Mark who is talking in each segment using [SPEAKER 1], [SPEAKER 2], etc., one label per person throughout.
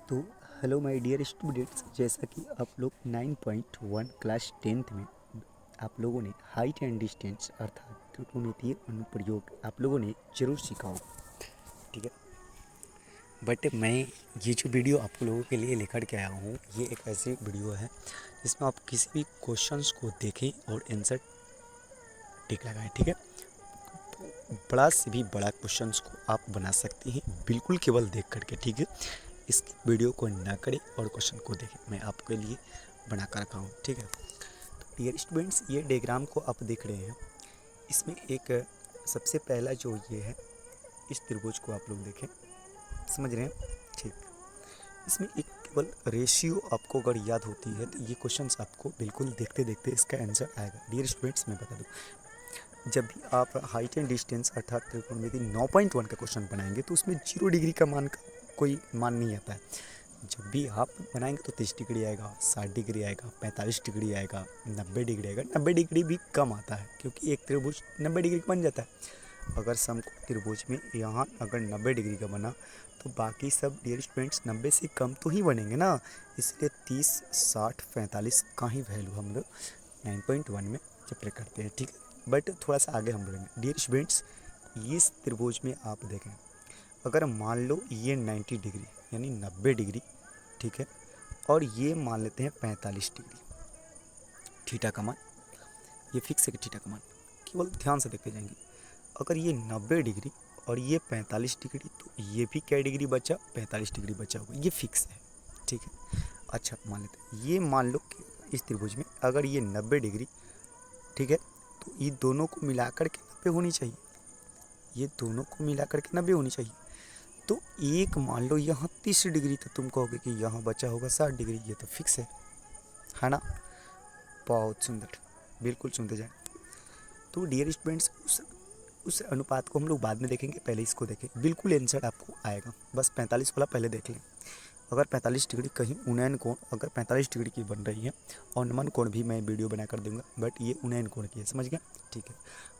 [SPEAKER 1] तो hello my dear students, जैसा कि आप लोग 9.1 क्लास 10th में आप लोगों ने हाइट एंड डिस्टेंस अर्थात त्रिकोणमितीय अनुप्रयोग आप लोगों ने जरूर सीखा हो। ठीक है, बट मैं ये जो वीडियो आप लोगों के लिए लेकर के आया हूँ, ये एक ऐसी वीडियो है जिसमें आप किसी भी क्वेश्चंस को देखें और आंसर टिक लगाएं। ठीक है, बड़ा से भी बड़ा क्वेश्चंस को आप बना सकते हैं बिल्कुल केवल देख करके। ठीक है, इस वीडियो को ना करें और क्वेश्चन को देखें, मैं आपके लिए बना कर रखा हूँ। ठीक है, तो डियर स्टूडेंट्स, ये डायग्राम को आप देख रहे हैं, इसमें एक सबसे पहला जो ये है, इस त्रिभुज को आप लोग देखें, समझ रहे हैं। ठीक, इसमें एक केवल रेशियो आपको अगर याद होती है तो ये क्वेश्चंस आपको बिल्कुल देखते देखते इसका आंसर आएगा। डियर स्टूडेंट्स, मैं बता दूँ, जब भी आप हाइट एंड डिस्टेंस अर्थात त्रिकोणमिति 9.1 का क्वेश्चन बनाएंगे तो उसमें 0 डिग्री का मान का कोई मान नहीं आता है। जब भी आप बनाएंगे तो 30 डिग्री आएगा, 60 डिग्री आएगा, 45 डिग्री आएगा, 90 डिग्री आएगा। 90 डिग्री भी कम आता है क्योंकि एक त्रिभुज 90 डिग्री का बन जाता है। अगर समकोण त्रिभुज में यहाँ अगर 90 डिग्री का बना तो बाकी सब डियर स्टूडेंट्स 90 से कम तो ही बनेंगे ना, इसलिए 30, 60, 45 का ही वैल्यू हम लोग 9.1 में चैप्टर करते हैं। ठीक है, बट थोड़ा सा आगे हम बढ़ेंगे। डियर स्टूडेंट्स, इस त्रिभुज में आप देखें, अगर मान लो ये 90 डिग्री यानी 90 डिग्री, ठीक है, और ये मान लेते हैं 45 डिग्री, थीटा का मान, ये फिक्स है कि थीटा का मान, केवल ध्यान से देखते जाएंगे। अगर ये 90 डिग्री और ये 45 डिग्री तो ये भी क्या डिग्री बचा, 45 डिग्री बचा होगा, ये फिक्स है। ठीक है, अच्छा मान लेते हैं, ये मान लो कि इस त्रिभुज में अगर ये 90 डिग्री, ठीक है, तो ये दोनों को मिलाकर के 90 होनी चाहिए, ये दोनों को मिलाकर के 90 होनी चाहिए। तो एक मान लो यहाँ 30 डिग्री, तो तुम कहोगे कि यहाँ बचा होगा 60 डिग्री, ये तो फिक्स है ना। बहुत सुंदर, बिल्कुल सुनते जाए। तो डियर स्टूडेंट्स, उस अनुपात को हम लोग बाद में देखेंगे, पहले इसको देखें, बिल्कुल आंसर आपको आएगा। बस 45 वाला पहले देख लें। अगर 45 डिग्री कहीं उन्नयन कोण अगर 45 डिग्री की बन रही है, और नमन कोण भी मैं वीडियो बना कर दूंगा, बट ये उन्नयन कोण की है, समझ गया। ठीक है,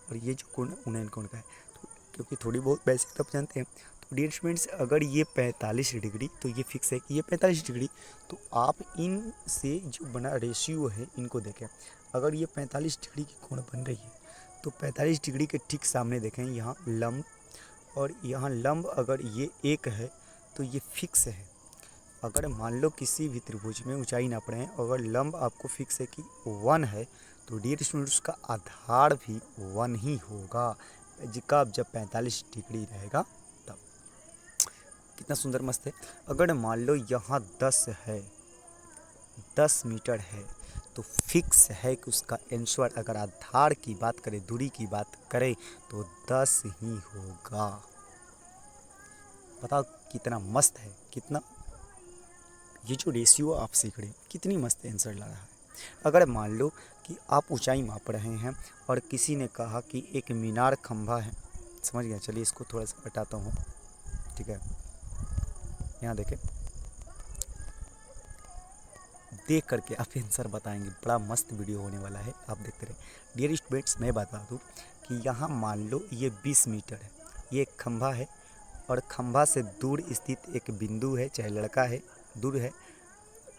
[SPEAKER 1] और ये जो कोण उन्नयन कोण का है, तो क्योंकि थोड़ी बहुत बेसिक तब जानते हैं। तो डियर स्टूडेंट्स, अगर ये 45 डिग्री, तो ये फिक्स है कि ये 45 डिग्री, तो आप इन से जो बना रेशियो है इनको देखें। अगर ये 45 डिग्री की कोण बन रही है तो 45 डिग्री के ठीक सामने देखें यहाँ लंब, और यहाँ लंब अगर ये 1 है तो ये फिक्स है। अगर मान लो किसी भी त्रिभुज में ऊंचाई ना पड़े, अगर लंब आपको फिक्स है कि 1 है, तो डियर स्टूडेंट्स का आधार भी 1 ही होगा, जिसका जब 45 डिग्री रहेगा तब। कितना सुंदर मस्त है। अगर मान लो यहाँ 10 है, 10 मीटर है, तो फिक्स है कि उसका आंसर, अगर आधार की बात करें, दूरी की बात करें, तो 10 ही होगा। बताओ कितना मस्त है, कितना ये जो रेशियो आप सीख रहे हैं कितनी मस्त आंसर ला रहा है। अगर मान लो कि आप ऊंचाई माप रहे हैं और किसी ने कहा कि एक मीनार खंभा है, समझ गया। चलिए इसको थोड़ा सा हटाता हूँ। ठीक है, यहाँ देखें, देख करके आप आंसर बताएंगे, बड़ा मस्त वीडियो होने वाला है, आप देखते रहे। डियर स्टूडेंट्स, मैं बता दूं कि यहाँ मान लो ये 20 मीटर है, ये एक खंभा है, और खंभा से दूर स्थित एक बिंदु है, चाहे लड़का है, दूर है,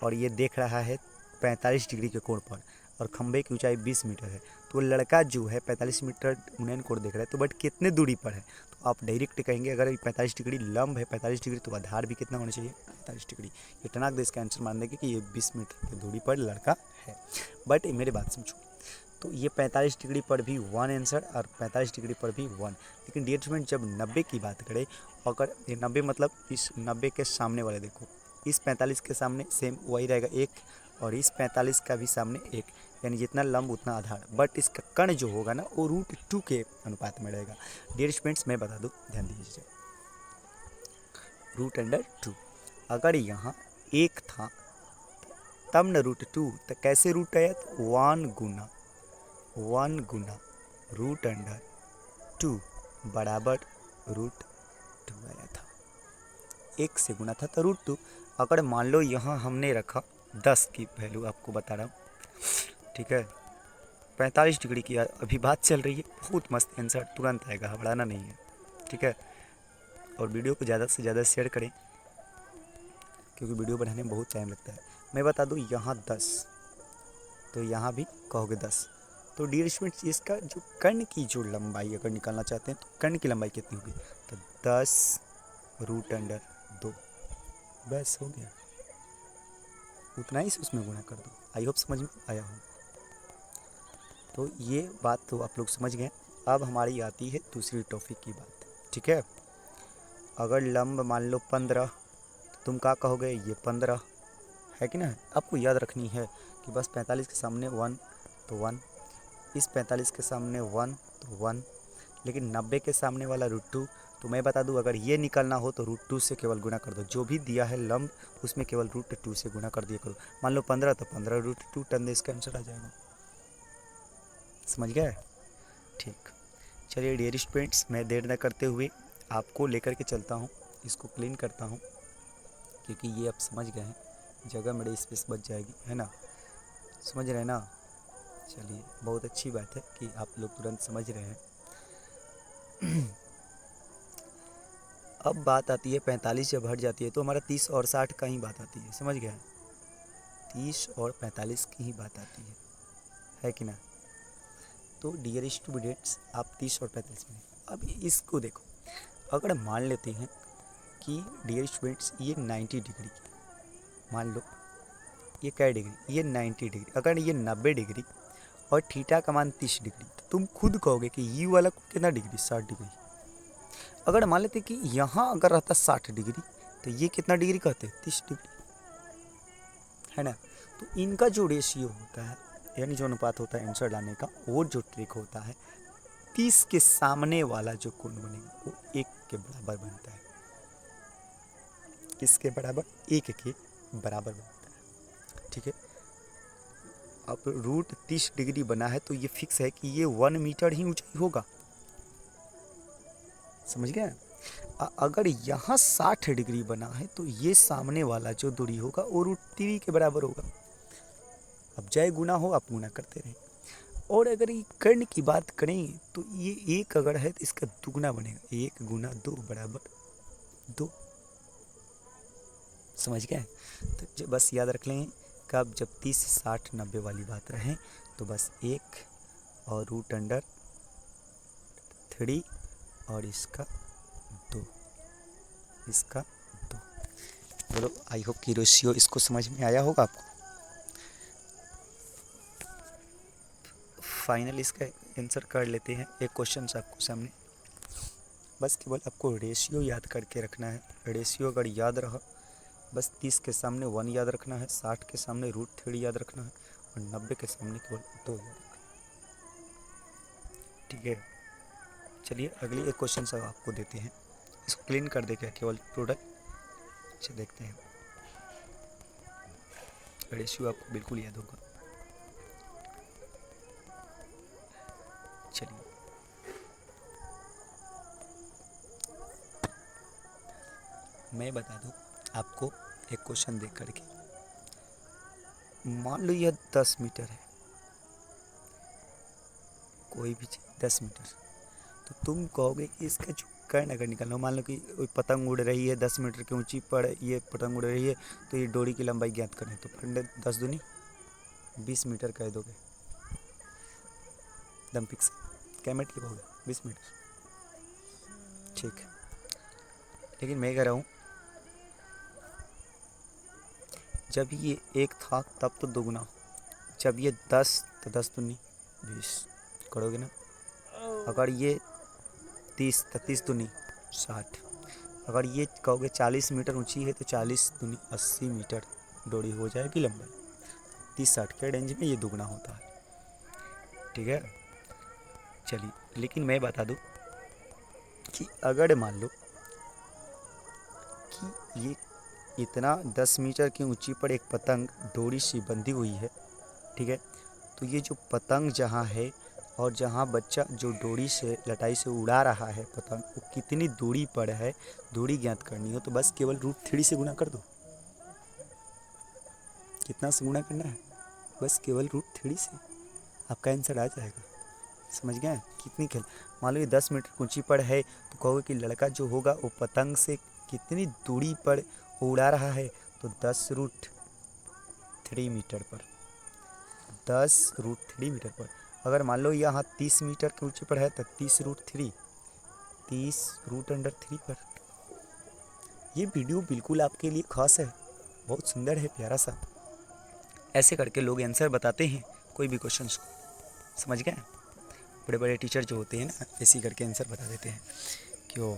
[SPEAKER 1] और ये देख रहा है 45 डिग्री के कोण पर, और खंभे की ऊंचाई 20 मीटर है। तो लड़का जो है 45 मीटर उन्नयन कोण देख रहा है, तो बट कितने दूरी पर है, तो आप डायरेक्ट कहेंगे अगर 45 डिग्री लंब है 45 डिग्री, तो आधार भी कितना होना चाहिए, 45 डिग्री। ये टनाक दे इसका आंसर मान देंगे कि ये 20 मीटर की दूरी पर लड़का है। बट मेरे बात समझो, तो ये 45 डिग्री पर भी 1 आंसर, और 45 डिग्री पर भी 1। लेकिन डियर स्टूडेंट, जब 90 की बात करें, अगर ये 90 मतलब इस 90 के सामने वाले देखो, इस 45 के सामने सेम वही रहेगा 1, और इस 45 का भी सामने 1, यानी जितना लंब उतना आधार। बट इसका कण जो होगा ना, वो √2 के अनुपात में रहेगा। डियर स्टूडेंट्स, मैं बता दूँ, ध्यान दीजिए, √2। अगर यहाँ 1 था तब न √2, तो कैसे रूट आया, तो 1 गुना √2 बराबर √2 आया था, 1 से गुना था तो √2। अगर मान लो यहाँ हमने रखा 10 की वैल्यू, आपको बता रहा हूँ, ठीक है, 45 डिग्री की अभी बात चल रही है, बहुत मस्त आंसर तुरंत आएगा, घबराना नहीं है। ठीक है, और वीडियो को ज़्यादा से ज़्यादा शेयर करें। क्योंकि वीडियो बनाने में बहुत टाइम लगता है। मैं बता दूँ यहाँ 10, तो यहाँ भी कहोगे 10। तो डियर स्टूडेंट्स, इसका जो कर्ण की जो लंबाई अगर निकालना चाहते हैं तो कर्ण की लंबाई कितनी होगी, तो 10√2, बस हो गया, उतना ही से उसमें गुणा कर दो। आई होप समझ में आया हो। तो ये बात तो आप लोग समझ गए। अब हमारी आती है दूसरी टॉपिक की बात, ठीक है। अगर लंब मान लो 15, तो तुम क्या कहोगे, ये 15 है कि ना। आपको याद रखनी है कि बस 45 के सामने 1 तो 1, इस 45 के सामने 1 तो 1, लेकिन 90 के सामने वाला √2। तो मैं बता दूं, अगर ये निकलना हो तो √2 से केवल गुणा कर दो। जो भी दिया है लंब उसमें केवल √2 से गुणा कर दिया करो। मान लो 15 तो 15√2 टन, इसका आंसर आ जाएगा। समझ गए, ठीक। चलिए डियर स्टूडेंट्स, मैं देर न करते हुए आपको लेकर के चलता हूँ, इसको क्लीन करता हूँ, क्योंकि ये आप समझ गए हैं, जगह मेरे स्पेस बच जाएगी, है ना। समझ रहे हैं ना। चलिए, बहुत अच्छी बात है कि आप लोग तुरंत समझ रहे हैं। अब बात आती है 45 जब हट जाती है तो हमारा 30 और 60 का ही बात आती है। समझ गए, 30 और 45 की ही बात आती है कि ना। तो डियर स्टूडेंट्स, आप 30 और 45 में, अब इसको देखो, अगर मान लेते हैं कि डियर स्टूडेंट्स ये 90 डिग्री, मान लो ये क्या डिग्री, ये 90 डिग्री, अगर ये 90 डिग्री और थीटा का मान 30 डिग्री, तो तुम खुद कहोगे कि ये वाला कितना डिग्री, 60 डिग्री। अगर मान लेते कि यहाँ अगर रहता 60 डिग्री, तो ये कितना डिग्री कहते हैं, 30 डिग्री, है ना। तो इनका जो रेशियो होता है, यानी जो अनुपात होता है आंसर लाने का, वो जो ट्रिक होता है, 30 के सामने वाला जो कोण बनेगा वो 1 के बराबर बनता है। किसके बराबर, 1 के बराबर बनता है, ठीक है। अब √30 डिग्री बना है तो ये फिक्स है कि ये 1 मीटर ही ऊंचाई होगा। समझ गए। अगर यहाँ 60 डिग्री बना है तो ये सामने वाला जो दूरी होगा वो √3 के बराबर होगा। अब चाहे गुना हो, आप गुना करते रहें। और अगर ये कर्ण की बात करें तो ये 1 अगर है तो इसका दुगुना बनेगा, 1 गुना 2 बराबर 2। समझ गए। तो बस याद रख लें, कब जब 30 60 90 वाली बात रहे तो बस 1 और √3 और इसका 2, इसका 2। बोलो, आई होप कि रेशियो इसको समझ में आया होगा आपको। फाइनल इसका आंसर कर लेते हैं। एक क्वेश्चन आपको सामने, बस केवल आपको रेशियो याद करके रखना है। रेशियो अगर याद रहा, बस 30 के सामने 1 याद रखना है, 60 के सामने √3 याद रखना है और 90 के सामने केवल 2 याद रखना है, ठीक है। चलिए अगली एक क्वेश्चन सब आपको देते हैं, इसको क्लीन कर देगा केवल प्रोडक्ट। अच्छा देखते हैं, रेशियो आपको बिल्कुल याद होगा। चलिए, मैं बता दूं आपको एक क्वेश्चन देख करके। मान लो यह 10 मीटर है, कोई भी चीज़ 10 मीटर, तो तुम कहोगे कि इसका जो कर्ण अगर निकालना हो, मान लो कि कोई पतंग उड़ रही है 10 मीटर की ऊंची पर, ये पतंग उड़ रही है, तो ये डोरी की लंबाई ज्ञात करें। तो फंडे 10 दूनी 20 मीटर कह दोगे, दम फिक्स। क्या मीटर कहोगे, 20 मीटर, ठीक। लेकिन मैं कह रहा हूँ, जब ये 1 था तब तो दोगुना, जब ये 10 तो 10 दूनी 20 करोगे ना। अगर ये 30 तो 30 दूनी 60। अगर ये कहोगे 40 मीटर ऊंची है तो 40 दूनी 80 मीटर डोरी हो जाएगी लंबाई। 30-60 के रेंज में ये दुगना होता है, ठीक है। चलिए, लेकिन मैं बता दूं कि अगर मान लो कि ये इतना 10 मीटर की ऊंची पर एक पतंग डोरी से बंधी हुई है, ठीक है। तो ये जो पतंग जहाँ है और जहाँ बच्चा जो डोरी से लटाई से उड़ा रहा है पतंग, वो कितनी दूरी पर है, दूरी ज्ञात करनी हो तो बस केवल √3 से गुना कर दो। कितना से गुना करना है, बस केवल √3 से आपका आंसर आ जाएगा। समझ गए कितनी खेल। मान लो ये 10 मीटर ऊंची पर है तो कहोगे कि लड़का जो होगा वो पतंग से कितनी दूरी पर उड़ा रहा है, तो 10√3 मीटर पर, 10√3 मीटर पर। अगर मान लो यहाँ 30 मीटर के ऊंचे पर है तो 30√3, 30√3 पर। ये वीडियो बिल्कुल आपके लिए खास है, बहुत सुंदर है, प्यारा सा। ऐसे करके लोग आंसर बताते हैं कोई भी क्वेश्चन को, समझ गए। बड़े बड़े टीचर जो होते हैं ना, ऐसे करके आंसर बता देते हैं। क्यों?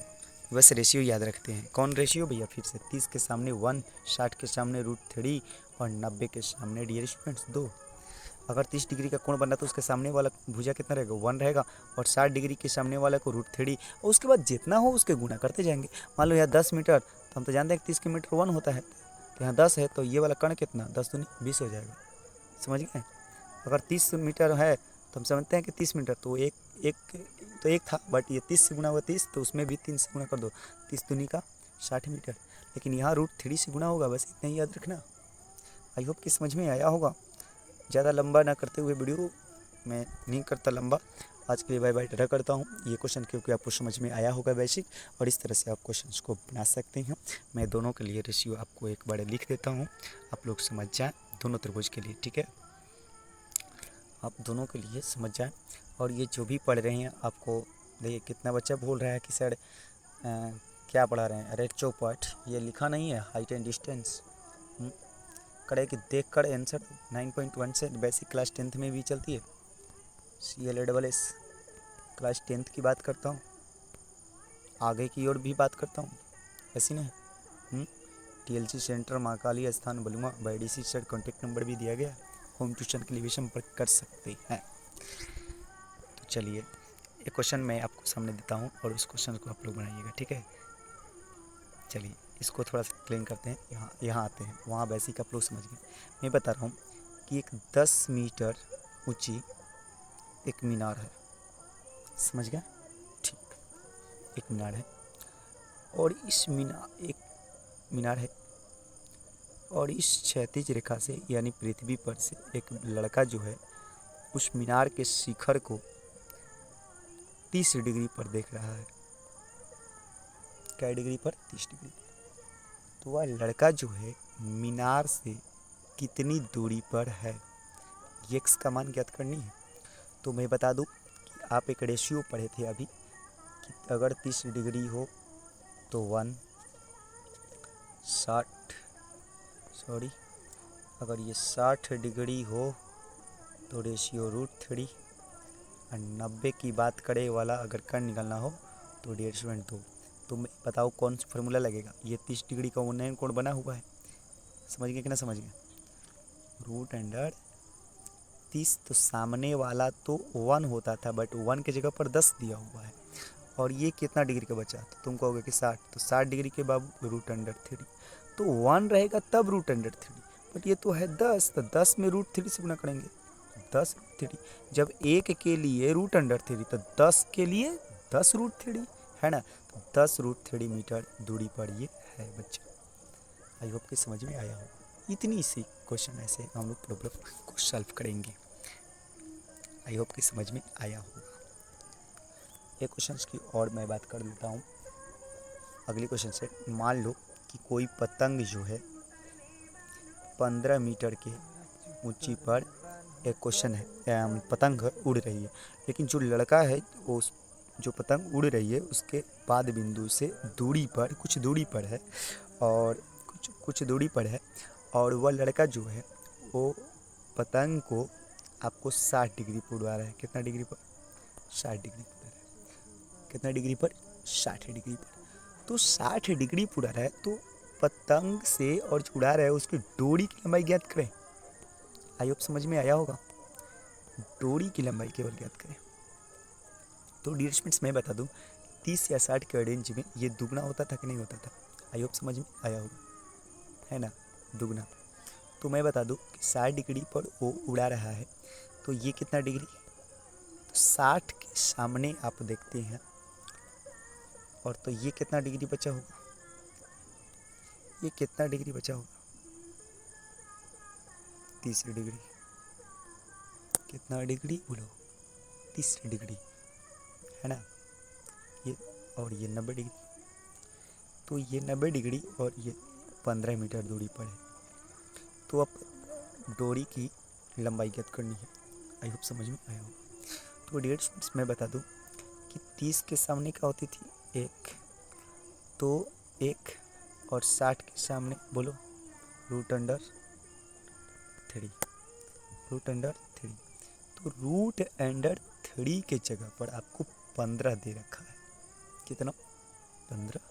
[SPEAKER 1] बस रेशियो याद रखते हैं। कौन रेशियो भैया? फिर से 30 के सामने 1, 60 के सामने √3 और 90 के सामने डियर स्टूडेंट्स 2। अगर 30 डिग्री का कोण बना तो उसके सामने वाला भुजा कितना रहेगा? 1 रहेगा। और 60 डिग्री के सामने वाला को √3, और उसके बाद जितना हो उसके गुना करते जाएंगे। मान लो यहाँ 10 मीटर, तो हम तो जानते हैं कि 30 के मीटर 1 होता है, तो यहाँ 10 है तो ये वाला कण कितना? 10 दूनी 20 हो जाएगा, समझ गए। अगर 30 मीटर है तो हम समझते हैं कि 30 मीटर तो एक एक तो एक था, बट ये 30 से गुना हुआ 30, तो उसमें भी 3 से गुना कर दो, 30 दूनी का 60 मीटर। लेकिन यहाँ √3 से गुना होगा, बस इतना ही याद रखना। आई होप कि समझ में आया होगा। ज़्यादा लंबा ना करते हुए वीडियो मैं नहीं करता लंबा, आज के लिए बाय बाय टाटा करता हूँ। ये क्वेश्चन क्योंकि आपको समझ में आया होगा बेसिक, और इस तरह से आप क्वेश्चन को बना सकते हैं। मैं दोनों के लिए रेशियो आपको एक बार लिख देता हूँ, आप लोग समझ जाएँ, दोनों त्रिभुज के लिए, ठीक है। आप दोनों के लिए समझ जाएँ। और ये जो भी पढ़ रहे हैं आपको, देखिए कितना बच्चा बोल रहा है कि सर क्या पढ़ा रहे हैं। अरे चौपट, ये लिखा नहीं है हाइट एंड डिस्टेंस, करे कि देख कर आंसर। 9.1 से बेसिक क्लास 10th में भी चलती है, CLASS क्लास 10th की बात करता हूँ, आगे की ओर भी बात करता हूँ, ऐसी नहीं। TLC सेंटर महाकाली स्थान बलुआ, BDC सर कॉन्टेक्ट नंबर भी दिया गया, होम ट्यूशन के लिए भी संपर्क कर सकते हैं। तो चलिए एक क्वेश्चन मैं आपको सामने देता हूँ और उस क्वेश्चन को आप लोग बनाइएगा, ठीक है। चलिए इसको थोड़ा सा एक्सप्लेन करते हैं। यहाँ आते हैं, वहाँ बेसिक आप लोग समझ गए। मैं बता रहा हूँ कि एक 10 मीटर ऊंची एक मीनार है, समझ गया, ठीक। एक मीनार है और इस एक मीनार है, और इस क्षैतिज रेखा से यानी पृथ्वी पर से एक लड़का जो है उस मीनार के शिखर को 30 डिग्री पर देख रहा है। क्या डिग्री पर? 30 डिग्री। तो वह लड़का जो है मीनार से कितनी दूरी पर है, ये एक्स का मान ज्ञात करनी है। तो मैं बता दूं कि आप एक रेशियो पढ़े थे अभी कि अगर 30 डिग्री हो तो 1, 60 सॉरी अगर ये 60 डिग्री हो तो रेशियो √3, और 90 की बात करे वाला अगर कण निकलना हो तो 1.5/2। तो मैं बताओ कौन सा फार्मूला लगेगा। ये 30 डिग्री का उन्नयन कोण बना हुआ है, समझ गए कि ना समझ गए। √30, तो सामने वाला तो 1 होता था, बट 1 की जगह पर 10 दिया हुआ है, और ये कितना डिग्री का बचा, तो तुम कहोगे कि 60, तो 60 डिग्री के बाद √3, तो 1 रहेगा तब √3, बट ये तो है 10, तो 10 में √3 से गुना करेंगे, 10√3। जब 1 के लिए √3 तो 10 के लिए 10√3 है ना, तो 10√3 मीटर दूरी पर ये है बच्चा। आई होप कि समझ में आया होगा। इतनी सी क्वेश्चन ऐसे हम लोग प्रॉब्लम को सॉल्व करेंगे। आई होप कि समझ में आया होगा। एक क्वेश्चन की और मैं बात कर लेता हूँ अगले क्वेश्चन से। मान लो कि कोई पतंग जो है 15 मीटर के ऊंची पर, एक क्वेश्चन है, पतंग उड़ रही है, लेकिन जो लड़का है वो जो पतंग उड़ रही है उसके बाद बिंदु से दूरी पर, कुछ दूरी पर है, और कुछ दूरी पर है, और वह लड़का जो है वो पतंग को आपको 60 डिग्री पर उड़ा रहा है। कितना डिग्री पर? 60 डिग्री पर उड़ा रहा है। कितना डिग्री पर? 60 डिग्री पर। तो 60 डिग्री पर उड़ा रहा है, तो पतंग से और जो उड़ा रहा है उसकी डोरी की लंबाई ज्ञात करें। आई होप समझ में आया होगा। डोरी की लंबाई केवल ज्ञात करें। तो डियर स्टूडेंट्स मैं बता दूं 30 या 60 के रेंज में ये दुगना होता था कि नहीं होता था। आई होप समझ में आया होगा, है ना, दुगना। तो मैं बता दूं कि 60 डिग्री पर वो उड़ा रहा है, तो ये कितना डिग्री, तो 60 के सामने आप देखते हैं, और तो ये कितना डिग्री बचा होगा, ये कितना डिग्री बचा होगा, 30 डिग्री। कितना डिग्री बोलो? 30 डिग्री, है ना। ये और ये 90 डिग्री, तो ये 90 डिग्री और ये 15 मीटर दूरी पर है। तो अब डोरी की लंबाई ज्ञात करनी है। आई होप समझ में आया हो। तो डियर स्टूडेंट्स, मैं बता दूं कि 30 के सामने क्या होती थी, 1, तो 1, और 60 के सामने बोलो रूट अंडर 3, रूट अंडर 3। तो रूट अंडर 3 के जगह पर आपको 15 दे रखा है। कितना? 15।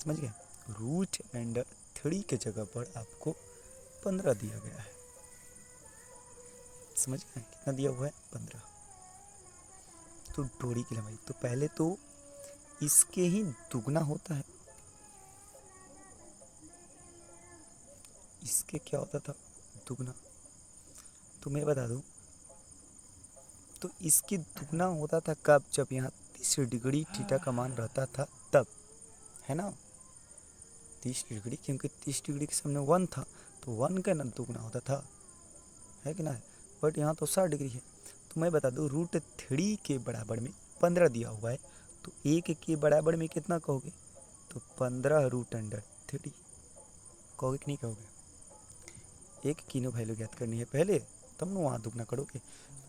[SPEAKER 1] समझ गए? रूट अंडर 3 के जगह पर आपको 15 दिया गया है। समझ गए? कितना दिया हुआ है? 15। तो डोरी की लंबाई, तो पहले तो इसके ही दुगना होता है। इसके क्या होता था? दुगना। तो मैं बता दूं, तो इसके दुगना होता था कब? जब यहाँ 30 डिग्री थीटा का मान रहता था तब, है ना? 30 डिग्री, क्योंकि 30 डिग्री के सामने 1 था, तो 1 का ना दुगना होता था, है कि ना? बट यहाँ तो 60 डिग्री है। तो मैं बता दूं, रूट 3 के बराबर में 15 दिया हुआ है, तो 1 के बराबर में कितना कहोगे? तो 15 रूट अंडर 3 कहोगे कि नहीं कहोगे? एक की नो वैल्यू ज्ञात करनी है पहले, तब ना वहाँ दुगना करोगे।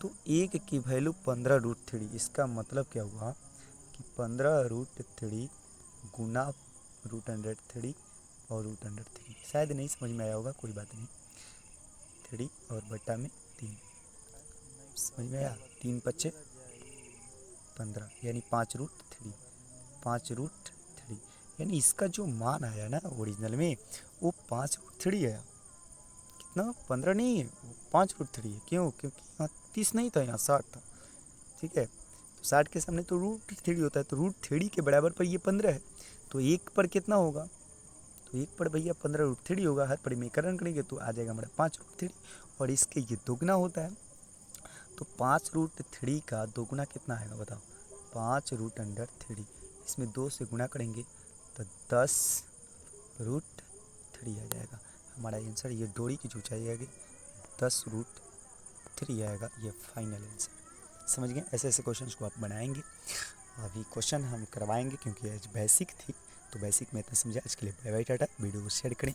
[SPEAKER 1] तो 1 की वैल्यू 15 रूट 3। इसका मतलब क्या हुआ कि 15 रूट 3 गुना रूट अंडर 3 और रूट अंडर 3। शायद नहीं समझ में आया होगा, कोई बात नहीं। 3 और बटा में 3, समझ में आया? 3 पच्चे 15, यानी 5 रूट 3, 5 रूट 3। यानी इसका जो मान आया ना ओरिजिनल में, वो 5 रूट 3 आया। कितना? 15 नहीं है, वो 5 रूट 3 है। क्यों? क्योंकि यहाँ 30 नहीं था, यहाँ 60 था। ठीक है? तो 60 के सामने तो रूट 3 होता है, तो रूट 3 के बराबर पर ये 15 है। तो 1 पर कितना होगा? तो 1 पर भैया 15 रूट 3 होगा। हर परिमीकरण करेंगे तो आ जाएगा हमारा 5 रूट 3, और इसके ये दोगुना होता है। तो 5 रूट 3 का दोगुना कितना आएगा बताओ? 5 रूट अंडर 3। इसमें 2 से गुणा करेंगे तो 10 रूट 3 आ जाएगा। हमारा आंसर ये डोरी की जो ऊंचाई आएगी 10 रूट 3 आएगा। ये फाइनल आंसर। समझ गए? ऐसे ऐसे क्वेश्चंस को आप बनाएंगे। अभी क्वेश्चन हम करवाएंगे, क्योंकि आज बेसिक थी, तो बेसिक में इतना समझा। इसके लिए बाय बाय, टाटा। वीडियो को शेयर करें।